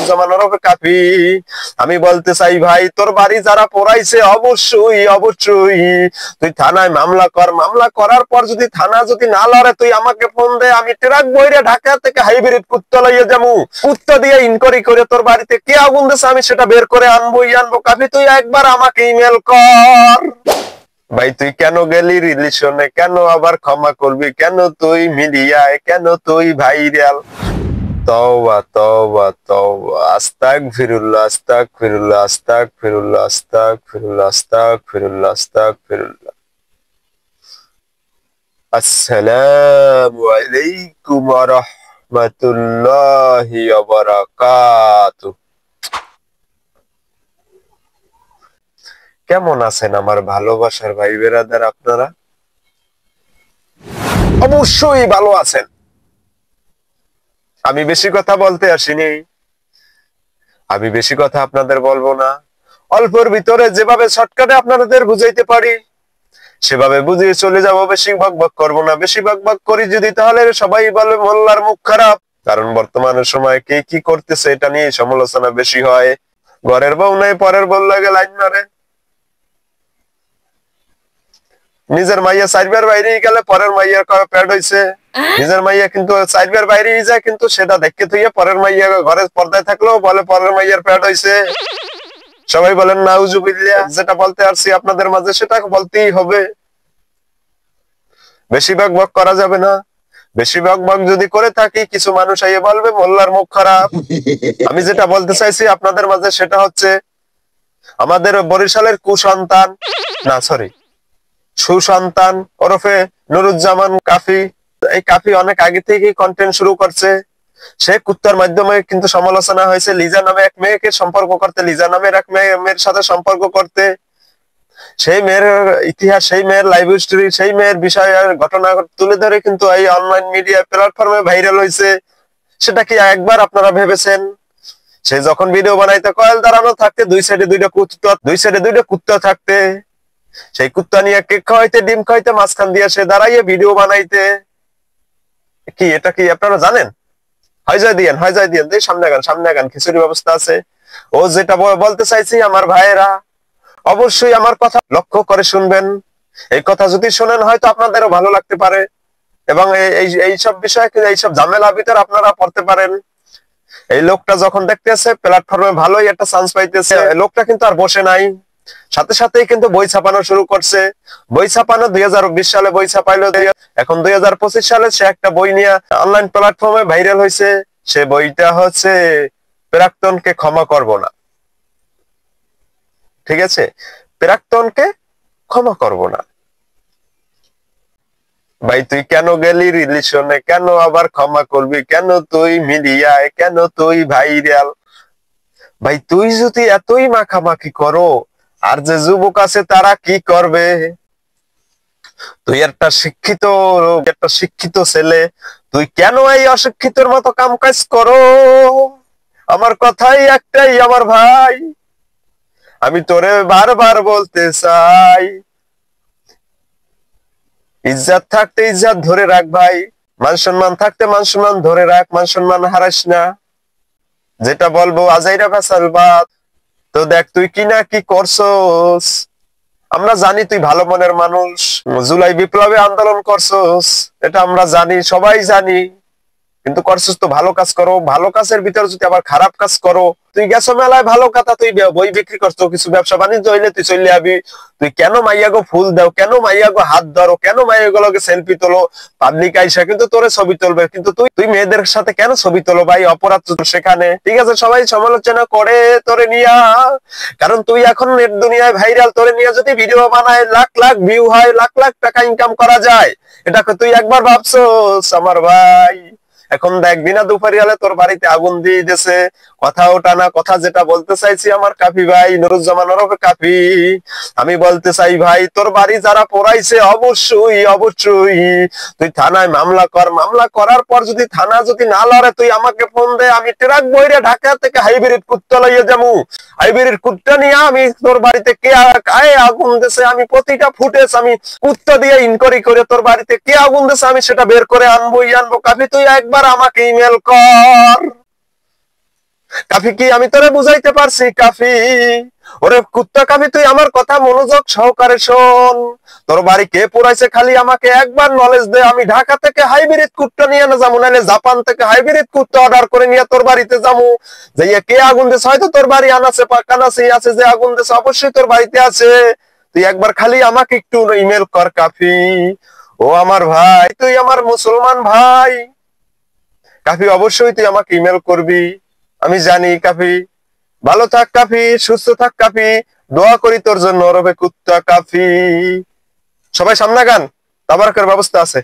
নুরুজ্জামান ওরফে কাফি। আমি বলতে চাই ভাই, তোর বাড়ি যারা পোড়াইছে অবশ্যই অবশ্যই তুই থানায় মামলা কর। মামলা করার পর যদি থানা যদি না লড়ে, তুই আমাকে ফোন দে, আমি ট্রাক বইরে ঢাকা থেকে হাইব্রিড কুত্তা লইয়ে যাবো। কুত্তা দিয়ে ইনকোয়ারি করে তোর বাড়িতে কে আগুন দিছে আমি সেটা বের করে আনবো। কাফি তুই একবার আমাকে ইমেল কর। ভাই তুই কেন গেলি রিলেশনে, কেন আবার ক্ষমা করবি, কেন তুই মিডিয়ায়, কেন তুই ভাইরাল? তওবা তওবা তওবা, আস্তাগফিরুল্লাহ আস্তাগফিরুল্লাহ আস্তাগফিরুল্লাহ আস্তাগফিরুল্লাহ আস্তাগফিরুল্লাহ আস্তাগফিরুল্লাহ। আসসালামু আলাইকুম ওয়া রাহমাতুল্লাহি ওয়া বারাকাতুহু। কেমন আছেন আমার ভালোবাসার ভাই বেরাদার? আপনারা অবশ্যই ভালো আছেন। আমি বেশি কথা বলতে আসিনি, আমি বেশি কথা আপনাদের বলবো না। অল্পর ভিতরে যেভাবে শর্টকাটে আপনাদের বুঝাইতে পারি সেভাবে বুঝিয়ে চলে যাবো। বেশি বকবক করবো না। বেশি বকবক করি যদি তাহলে সবাই বলে মোল্লার মুখ খারাপ। কারণ বর্তমানের সময় কে কি করতেছে এটা নিয়ে সমালোচনা বেশি হয়। ঘরের বউ নাই পরের বউ লাগে লাইন মারে। নিজের মাইয়া চারবার বাইরে গেলে পরের মাইয়ার প্যাড হইছে। নিজের মাইয়া কিন্তু চারবার বাইরে যায়, কিন্তু সেটা দেখতে থইয়ে পরের মাইয়া ঘরে পর্দায় থাকলেও বলে পরের মাইয়ার প্যাড হইছে। সবাই বলেন নাউজুবিল্লাহ। যেটা বলতে আসছি আপনাদের মাঝে সেটা বলতেই হবে। বেশি বকবক করা যাবে না। বেশি বকবক যদি করে থাকি কিছু মানুষ আইয়ে বলবে মোল্লার মুখ খারাপ। আমি যেটা বলতে চাইছি আপনাদের মাঝে সেটা হচ্ছে, আমাদের বরিশালের কুসন্তান না সরি সুসন্তান ওরফে নুরুজ্জামান কাফি, এই কাফি অনেক আগে থেকেই কন্টেন্ট শুরু করছে। সে কুত্তার মাধ্যমে কিন্তু সমালোচনা হয়েছে লিজা নামে এক মেয়েকে সম্পর্ক করতে, লিজা নামের এক মেয়ের সাথে সম্পর্ক করতে। সেই মেয়ের ইতিহাস, সেই মেয়ের লাইফ হিস্টরি, সেই মেয়ের বিষয় ঘটনা তুলে ধরে কিন্তু এই অনলাইন মিডিয়া প্ল্যাটফর্মে ভাইরাল হয়েছে। সেটা কি একবার আপনারা ভেবেছেন? সে যখন ভিডিও বানাইতে কয়েল দাঁড়ানো থাকতে, দুই সাইডে দুইটা কুত্তা থাকতে, সেই কুত্তা নিয়ে কেক খাওয়াইতে, ডিম খাওয়াইতে, মাঝখান দিয়ে সে দাঁড়াইয়ে ভিডিও বানাইতে। কি এটা কি আপনারা জানেন? হয় যায় দিয়েন সামনে গান খিচুড়ি ব্যবস্থা আছে। ও যেটা বলতে চাইছি আমার ভাইয়েরা, অবশ্যই আমার কথা লক্ষ্য করে শুনবেন। এই কথা যদি শোনেন হয়তো আপনাদেরও ভালো লাগতে পারে এবং এইসব বিষয়, এইসব ঝামেলা ভিতরে আপনারা পড়তে পারেন। এই লোকটা যখন দেখতেছে প্ল্যাটফর্মে ভালোই একটা চান্স পাইতেছে, লোকটা কিন্তু আর বসে নাই, সাথে সাথেই কিন্তু বই ছাপানো শুরু করছে। বই ছাপানো 2020 সালে বই ছাপাইলো, এখন 2025 সালে সে একটা বই নিয়ে অনলাইন প্ল্যাটফর্মে ভাইরাল হয়েছে। সে বইটা হচ্ছে প্রাক্তনকে ক্ষমা করব না। ঠিক আছে, প্রাক্তনকে ক্ষমা করব না। ভাই তুই কেন গেলি রিলেশনে, কেন আবার ক্ষমা করবি, কেন তুই মিডিয়ায়, কেন তুই ভাইরাল? ভাই তুই যদি এতই মাখামাখি করো, আর যে যুবক আছে তারা কি করবে? তুই একটা শিক্ষিত ছেলে, তুই কেন এই অশিক্ষিতের মতো কাম কাজ করো? আমার কথাই একটাই আমার ভাই, আমি তোরে বারবার বলতে চাই, ইজ্জত থাকতে ইজ্জত ধরে রাখ ভাই, মান সম্মান থাকতে মান সম্মান ধরে রাখ, মান সম্মান হারাস না। যেটা বলবো আজাইরা ফাসাল বাদ। তো দেখ তুই কি না কি করছস, আমরা জানি তুই ভালো মনের মানুষ, জুলাই বিপ্লবে আন্দোলন করছস, এটা আমরা জানি, সবাই জানি। কিন্তু করছস তো ভালো কাজ করো, ভালো কাজের ভিতরে যদি আবার খারাপ কাজ করো। তুই গেছো মেলায় ভালো কথা, তুই বই বিক্রি করছো, কিছু ব্যবসা বাণিজ্য হইলে তুই চলে যাবি। তুই কেন মাইয়াগো ফুল দাও, কেন মাইয়াগো হাত ধরো, কেন মাইয়াগুলোকে সেলফি তোলো? পাবলিক আইসা কিন্তু তোরে ছবি তুলবে, কিন্তু তুই মেয়েদের সাথে কেন ছবি তোলো? ভাই অপরাধ সেখানে। ঠিক আছে, সবাই সমালোচনা করে তোরে নিয়া, কারণ তুই এখন নেট দুনিয়ায় ভাইরাল। তোরে নিয়ে যদি ভিডিও বানায় লাখ লাখ ভিউ হয়, লাখ লাখ টাকা ইনকাম করা যায়, এটাকে তুই একবার ভাবছোস আমার ভাই? এখন দেখ বিনা দুপুরিয়ালে তোর বাড়িতে আগুন দিয়ে দিয়েছে। কথা ওটা না, কথা যেটা বলতে চাইছি আমার কাফি ভাই নুরুজ্জামান ওরফে কাফি, আমি বলতে চাই ভাই, তোর বাড়ি যারা পোড়াইছে অবশ্যই অবশ্যই তুই থানায় মামলা কর। মামলা করার পর যদি থানা যদি না লড়ে, তুই আমাকে ফোন দে, আমি ট্রাক বইরে ঢাকা থেকে হাইব্রিড কুত্তা লইয়ে যাবো। হাইব্রিড কুত্তা নিয়ে আমি তোর বাড়িতে কে আগুন দিছে, আমি প্রতিটা ফুটেজ আমি কুত্তা দিয়ে ইনকোয়ারি করে তোর বাড়িতে কে আগুন দিছে আমি সেটা বের করে আনবো। কাফি তুই একবার আমাকে ইমেল কর। কাফি কি আমি তোরে বুঝাইতে পারছি কাফি? ওরে কুত্তা কাফি, তুই আমার কথা মনোযোগ সহকারে শোন। তোর বাড়ি কে পুরাইছে খালি আমাকে একবার নলেজ দে। আমি ঢাকা থেকে হাইব্রিড কুত্তা নিয়ে না যাবো, নাহলে জাপান থেকে হাইব্রিড কুত্তা অর্ডার করে নিয়ে তোর বাড়িতে যাবো। যে কে আগুন দিছে, হয়তো তোর বাড়ি আনাছে কানাছে আছে, যে আগুন দিছে অবশ্যই তোর বাড়িতে আছে। তুই একবার খালি আমাকে একটু ইমেল কর কাফি। ও আমার ভাই, তুই আমার মুসলমান ভাই কাফি, অবশ্যই তুই আমাকে ইমেল করবি। আমি জানি কাফি। ভালো থাক কাফি, সুস্থ থাক কাফি, দোয়া করি তোর জন্য রবে কুত্তা কাফি। সবাই সামনে গান, তাবারকের ব্যবস্থা আছে।